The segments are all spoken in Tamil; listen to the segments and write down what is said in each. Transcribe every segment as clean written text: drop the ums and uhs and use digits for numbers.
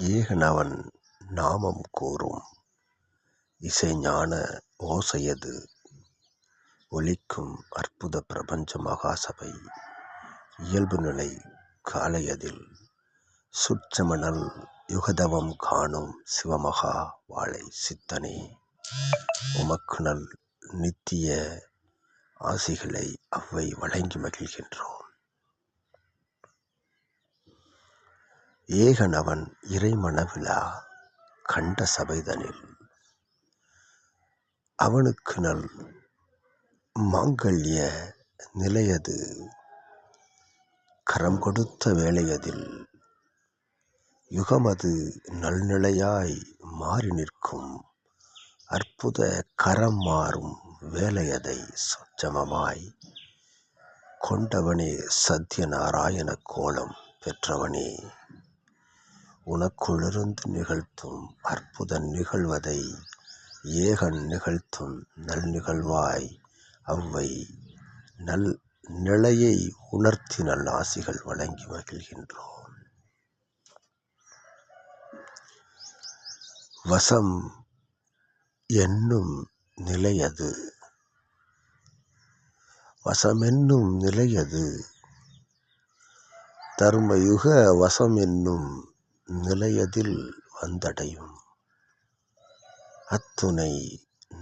ஏகனவன் நாமம் கூறும் இசைஞான ஓசையது ஒலிக்கும் அற்புத பிரபஞ்ச மகாசபை இயல்புநிலை காலையதில் சுற்றமணல் யுகதவம் காணும் சிவமகா வாழை சித்தனே, உமக்கு நல் நித்திய ஆசிகளை அவ்வை வழங்கி மகிழ்கின்றோம். ஏகனவன் இறைமணவிழா கண்ட சபைதனில் அவனுக்கு நல் மாங்கல்ய நிலையது கரம் கொடுத்த வேளையதில் யுகமது நல்நிலையாய் மாறி நிற்கும் அற்புத கரம் மாறும் வேலையதை சொச்சமமாய் கொண்டவனே, சத்யநாராயண கோலம் பெற்றவனே, உனக்குள்ளிருந்து நிகழ்த்தும் அற்புத நிகழ்வதை ஏகன் நிகழ்த்தும் நல் நிகழ்வாய் அவ்வை நல் நிலையை உணர்த்தி நல் ஆசிகள் வழங்கி மகிழ்கின்றோம். வசம் என்னும் நிலையது வசமென்னும் நிலையது தர்மயுக வசம் என்னும் நிலையதில் வந்தடையும் அத்துணை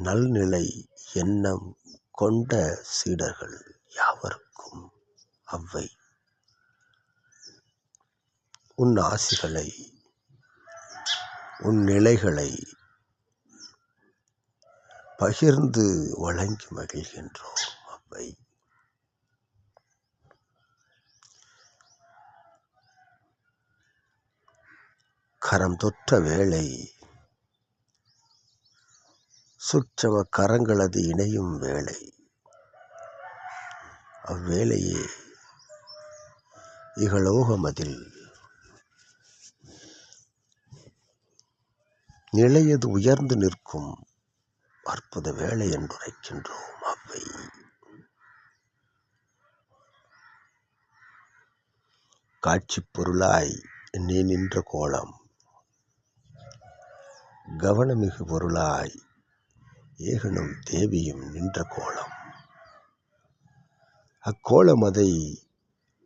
நல்நிலை எண்ணம் கொண்ட சீடர்கள் யாவருக்கும் அவ்வை உன் ஆசிகளை உன் நிலைகளை பகிர்ந்து வழங்கி மகிழ்கின்றோம். அவ்வை கரம் தொற்ற வேளை சுற்றம கரங்களது இணையும் வேளை, அவ்வேளையே இகலோகமதில் நிலையது உயர்ந்து நிற்கும் அற்புத வேளை என்றுரைக்கின்றோம். அவ்வை காட்சி பொருளாய் நீ நின்ற கோலம், கவனமிகு பொருளாய் ஏகனும் தேவியும் நின்ற கோலம், அக்கோலம் அதை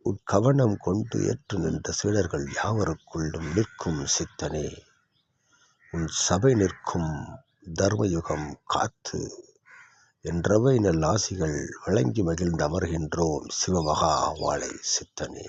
உட்கவனம் கொண்டு ஏற்று நின்ற சீடர்கள் யாவருக்குள்ளும் நிற்கும் சித்தனே, உன் சபை நிற்கும் தர்மயுகம் காத்து என்றவை நல் ஆசிகள் வழங்கி மகிழ்ந்து அமர்கின்றோம். சிவமகா வாழை சித்தனே.